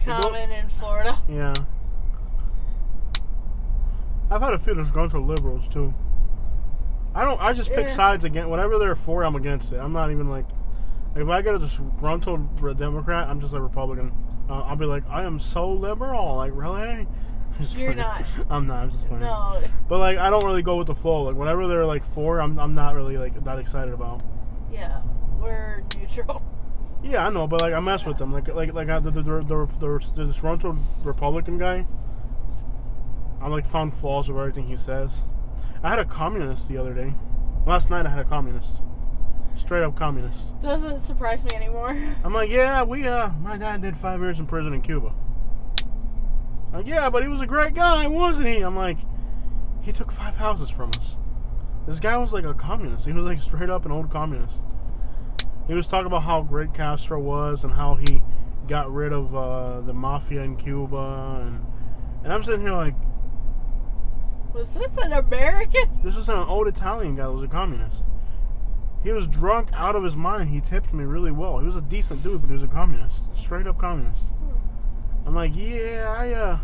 common in Florida. Yeah. I've had a few disgruntled liberals too. I just pick sides against whatever they're for. I'm against it. I'm not even like if I get a disgruntled Democrat, I'm just a Republican. I'll be like, I am so liberal. Like, really? You're not. I'm not. I'm just playing. No. But like, I don't really go with the flow. Like, whatever they're like for, I'm not really like that excited about. Yeah, we're neutral. Yeah, I know, but like I mess with them. Like the disgruntled Republican guy. I like found flaws of everything he says. I had a communist the other day. Last night I had a communist. Straight up communist. Doesn't surprise me anymore. I'm like, yeah, my dad did 5 years in prison in Cuba. Like, yeah, but he was a great guy, wasn't he? I'm like, he took 5 houses from us. This guy was like a communist. He was like straight up an old communist. He was talking about how great Castro was and how he got rid of the mafia in Cuba. And I'm sitting here like, was this an American? this was an old Italian guy that was a communist. He was drunk out of his mind. He tipped me really well. He was a decent dude, but he was a communist. Straight up communist. I'm like, yeah,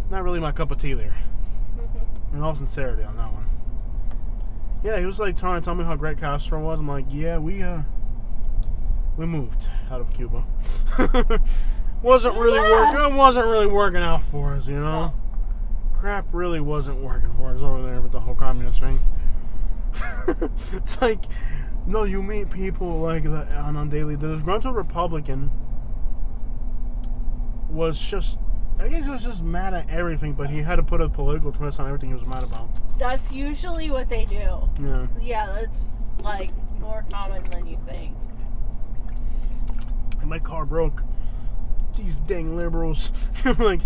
not really my cup of tea there. In all sincerity on that one. Yeah, he was like trying to tell me how great Castro was. I'm like, yeah, we moved out of Cuba. Wasn't really working out for us, you know? No. Crap really wasn't working for us over there with the whole communist thing. It's like, no, you meet people like that on daily. The disgruntled Republican was just, I guess he was just mad at everything, but he had to put a political twist on everything he was mad about. That's usually what they do. Yeah. Yeah, that's like more common than you think. And my car broke. These dang liberals. Like,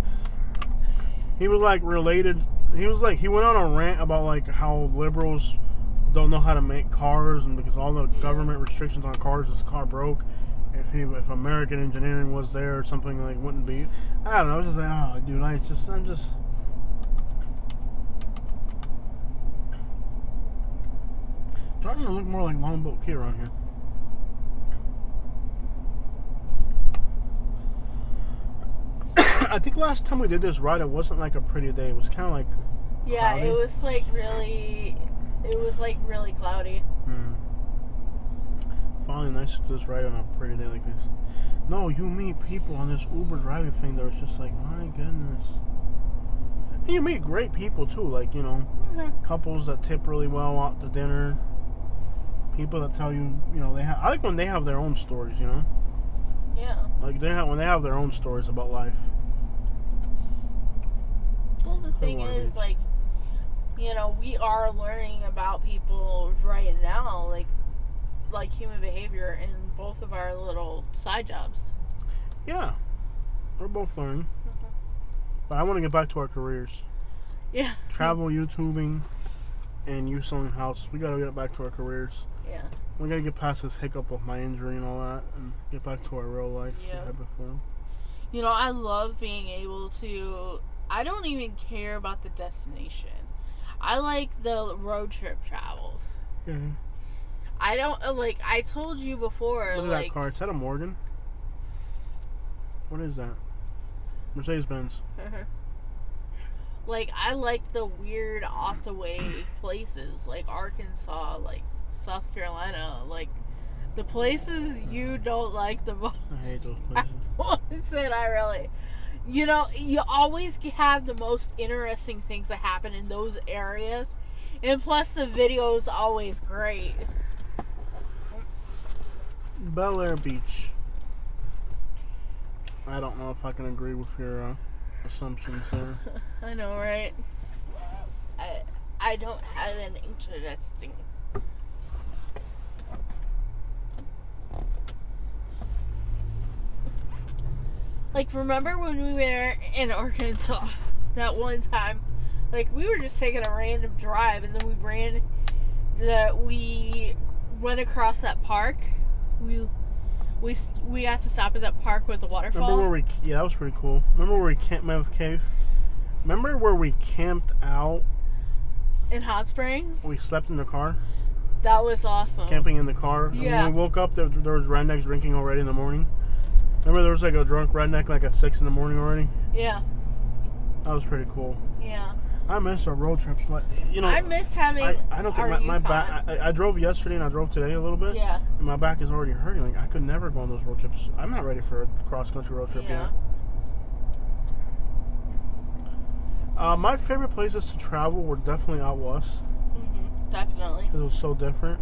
he was like related. He went on a rant about like how liberals don't know how to make cars, and because all the government restrictions on cars, his car broke. If American engineering was there or something, like, wouldn't be. I don't know. I was just like, oh, dude, I'm just. Starting to look more like Longboat Key around here. I think last time we did this ride, it wasn't like a pretty day. It was kind of like cloudy. It was like really cloudy. Finally nice to do this ride on a pretty day like this. No, you meet people on this Uber driving thing that was just like, my goodness. And you meet great people too, like, you know, couples that tip really well out to dinner. People that tell you, you know, I like when they have their own stories, you know. Yeah. Like when they have their own stories about life. Well, the thing is, like, you know, we are learning about people right now, like human behavior in both of our little side jobs. Yeah, we're both learning. But I want to get back to our careers. Yeah. Travel, YouTubing, and you selling house. We got to get back to our careers. Yeah. We got to get past this hiccup of my injury and all that, and get back to our real life we had before. You know, I love being able to. I don't even care about the destination. I like the road trip travels. Mm-hmm. I don't like. I told you before. Look at that car. Is that a Morgan? What is that? Mercedes-Benz. Like, I like the weird off-the-way places, like Arkansas, like South Carolina, like the places you don't like the most. I hate those places. I really, you know, you always have the most interesting things that happen in those areas, and plus the video is always great. Bel Air Beach. I don't know if I can agree with your assumptions there. I know, right? I don't have an interesting. Like, remember when we were in Arkansas that one time? Like, we were just taking a random drive, and then we went across that park. We had to stop at that park with the waterfall. Remember where that was pretty cool. Remember where we camped, Mammoth Cave? Remember where we camped out? In Hot Springs? We slept in the car? That was awesome. Camping in the car. And Yeah. when we woke up, there was rednecks drinking already in the morning. Remember there was like a drunk redneck like at 6 in the morning already? Yeah. That was pretty cool. Yeah. I miss our road trips, but you know, I miss having I don't think our my Yukon. back. I drove yesterday and I drove today a little bit. Yeah. And my back is already hurting. Like I could never go on those road trips. I'm not ready for a cross country road trip Yeah. yet. My favorite places to travel were definitely out west. Definitely. Because it was so different.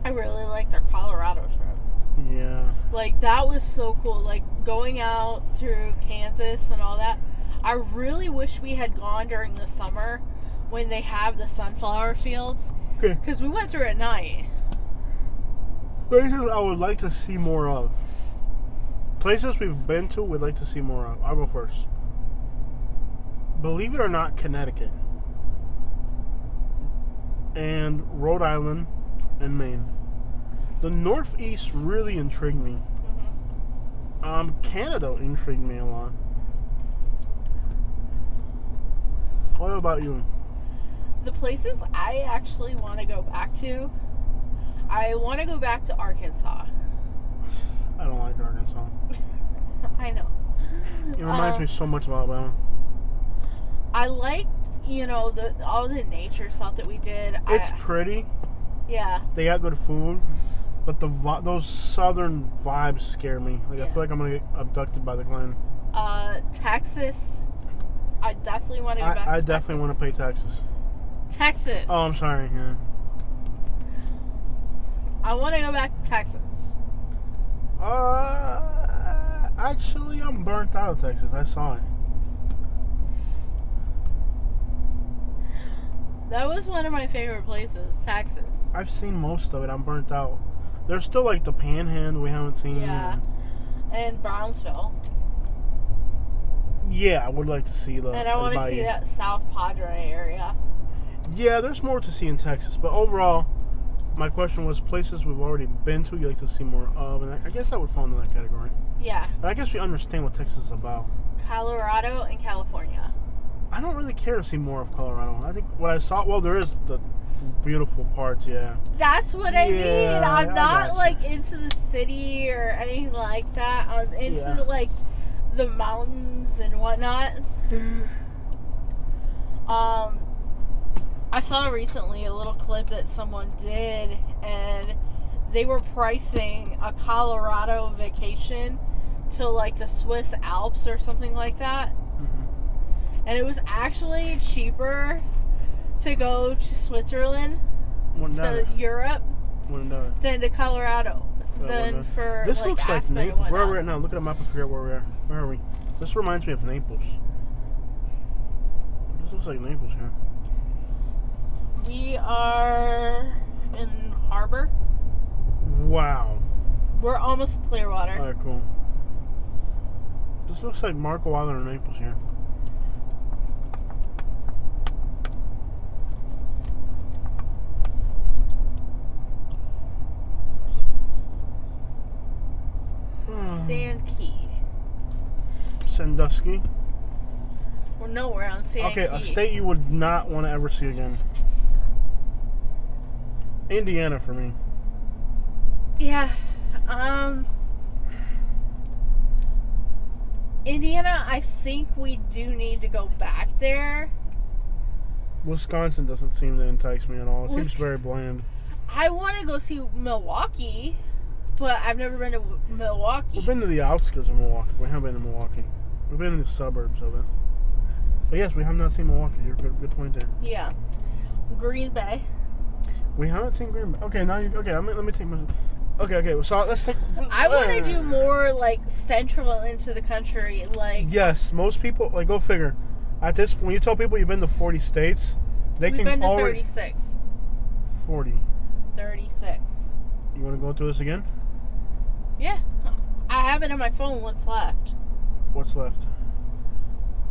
I really liked our Colorado trip. Yeah. Like, that was so cool. Like, going out through Kansas and all that. I really wish we had gone during the summer when they have the sunflower fields. Okay. Because we went through at night. Places I would like to see more of. Places we've been to, we'd like to see more of. I'll go first. Believe it or not, Connecticut. And Rhode Island and Maine. The Northeast really intrigued me. Canada intrigued me a lot. What about you? The places I actually want to go back to, I want to go back to Arkansas. I don't like Arkansas. I know. It reminds me so much of Alabama. I liked, all the nature stuff that we did. It's pretty. Yeah. They got good food, but those southern vibes scare me. Like I feel like I'm gonna get abducted by the Glen. Texas. I definitely want to go back to I Texas. definitely want to pay taxes. Texas. Oh, I'm sorry. Yeah. I want to go back to Texas. Actually, I'm burnt out of Texas. I saw it. That was one of my favorite places, Texas. I've seen most of it. I'm burnt out. There's still like the Panhandle we haven't seen. Yeah. And Brownsville. Yeah, I would like to see the. And I want to see that South Padre area. Yeah, there's more to see in Texas, but overall, my question was places we've already been to. You like to see more of, and I guess that would fall into that category. Yeah. But I guess we understand what Texas is about. Colorado and California. I don't really care to see more of Colorado. I think what I saw, well, there is the beautiful parts, yeah. That's what I mean. I'm I not gotcha. like into the city or anything like that. I'm into like the mountains and whatnot. I saw recently a little clip that someone did, and they were pricing a Colorado vacation to like the Swiss Alps or something like that. And it was actually cheaper to go to Switzerland, to Europe, than to Colorado. This like, looks like Aspen Naples. and Where are we whatnot. at now? Look at a map and figure out where we are. Where are we? This reminds me of Naples. This looks like Naples here. We are in Harbor. Wow. We're almost Clearwater. Alright, cool. This looks like Marco Island or Naples here. Sandkey. Sandusky. We're nowhere on Sandkey. Okay, a state you would not want to ever see again. Indiana for me. Yeah. Indiana, I think we do need to go back there. Wisconsin doesn't seem to entice me at all. It seems very bland. I want to go see Milwaukee, but I've never been to Milwaukee. We've been to the outskirts of Milwaukee. We haven't been to Milwaukee. We've been in the suburbs of it. But yes, we have not seen Milwaukee. You're good point there. Yeah. Green Bay. We haven't seen Green Bay. Okay, now you. Okay, let me take my. Okay. So let's take. I want to do more like central into the country, like. Yes, most people like go figure. At this, when you tell people you've been to 40 states, We've been to 36. 40. 36. You want to go through this again? Yeah, I have it on my phone. What's left? What's left?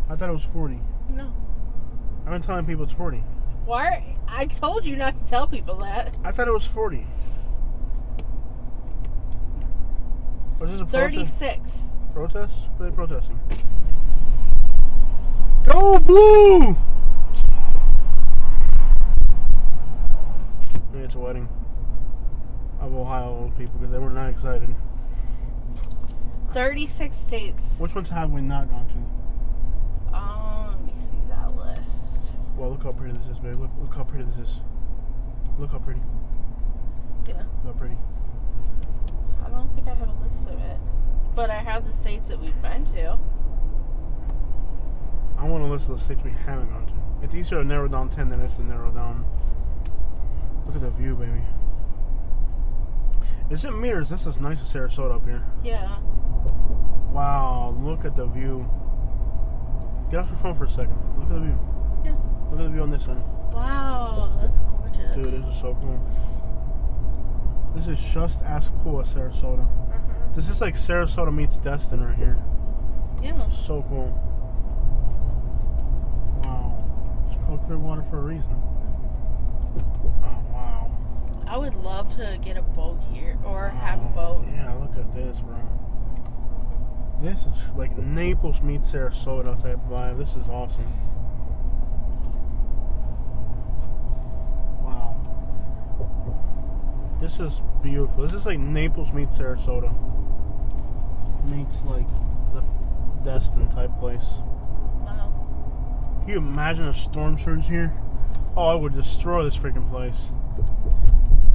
I thought it was 40. No. I've been telling people it's 40. Why? I told you not to tell people that. I thought it was 40. Was this a 36. Protest? What are they protesting? Go blue! Maybe it's a wedding of Ohio people because they were not excited. 36 states. Which ones have we not gone to? Let me see that list. Well, look how pretty this is, babe. Look how pretty this is. Look how pretty. Yeah. Look how pretty. I don't think I have a list of it. But I have the states that we've been to. I want a list of the states we haven't gone to. It's easier to narrow down 10 than it is to narrow down. Look at the view, baby. Is it me or is this as nice as Sarasota up here? Yeah. Wow, look at the view. Get off your phone for a second. Look at the view. Yeah. Look at the view on this one. Wow, that's gorgeous. Dude, this is so cool. This is just as cool as Sarasota. This is like Sarasota meets Destin right here. Yeah. So cool. Wow. It's called Clearwater for a reason. Oh, wow. I would love to get a boat here or have a boat. Yeah, look at this, bro. This is like Naples meets Sarasota type vibe. This is awesome. Wow. This is beautiful. This is like Naples meets Sarasota. Meets like the Destin type place. Wow. Can you imagine a storm surge here? Oh, I would destroy this freaking place.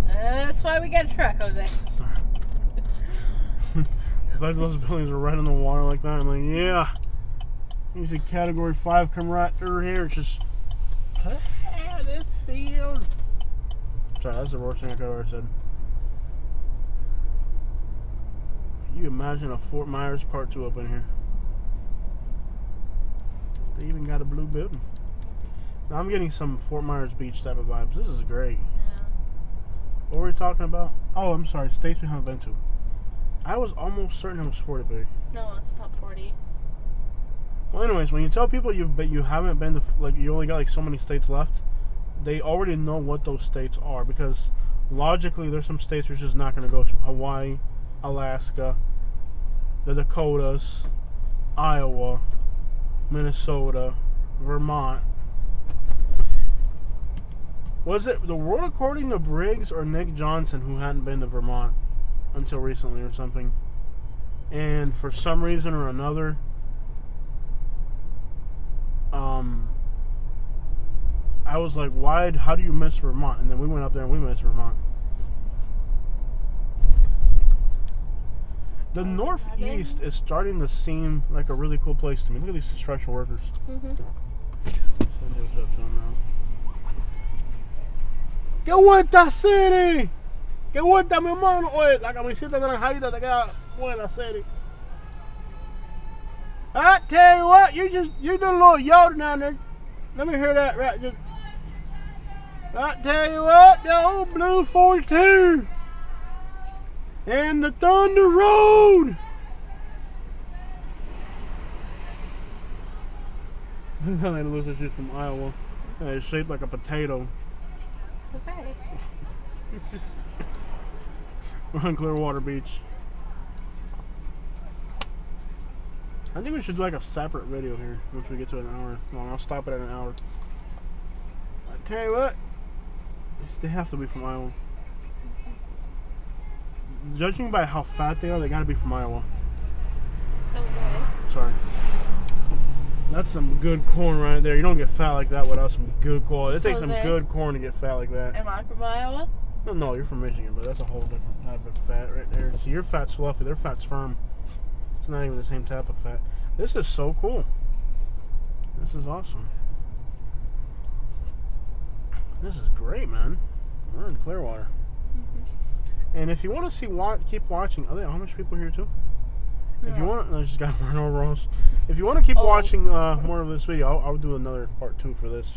That's why we got a truck, Jose. If like those buildings are right on the water like that, I'm like, yeah. You see Category 5 come right through here. It's just, this field. Sorry, that's the worst thing I could have ever said. Can you imagine a Fort Myers Part 2 up in here? They even got a blue building. Now I'm getting some Fort Myers Beach type of vibes. This is great. Yeah. What were we talking about? Oh, I'm sorry. States we haven't been to. I was almost certain it was 40, baby. No, it's not 40. Well, anyways, when you tell people you haven't been to, like, you only got like so many states left, they already know what those states are because logically there's some states you're just not going to go to. Hawaii, Alaska, the Dakotas, Iowa, Minnesota, Vermont. Was it the World According to Briggs or Nick Johnson who hadn't been to Vermont until recently or something? And for some reason or another, I was like, how do you miss Vermont? And then we went up there and we missed Vermont. The Northeast is starting to seem like a really cool place to me. Look at these construction workers. Send those up to them now. ¡Qué buena serie! ¡Qué buena, mi hermano! Oye, la camiseta naranjadita te queda buena serie. I tell you what, you do a little yodel down there. Let me hear that right. I tell you what, the old Blue 42 and the Thunder Road. They lose this shit from Iowa. It's shaped like a potato. Okay. We're on Clearwater Beach. I think we should do like a separate video here once we get to an hour. Well, I'll stop it at an hour. I tell you what, they have to be from Iowa. Judging by how fat they are, they gotta be from Iowa. Okay. Sorry. That's some good corn right there. You don't get fat like that without some good corn. It takes some good corn to get fat like that. Am I from Iowa? No, you're from Michigan, but that's a whole different type of fat right there. See, your fat's fluffy, their fat's firm. It's not even the same type of fat. This is so cool. This is awesome. This is great, man. We're in Clearwater. And if you want to see, keep watching. Are there Amish people here too? No. If you want, I just got wearing overalls. If you want to keep Old. watching more of this video, I'll do another part 2 for this.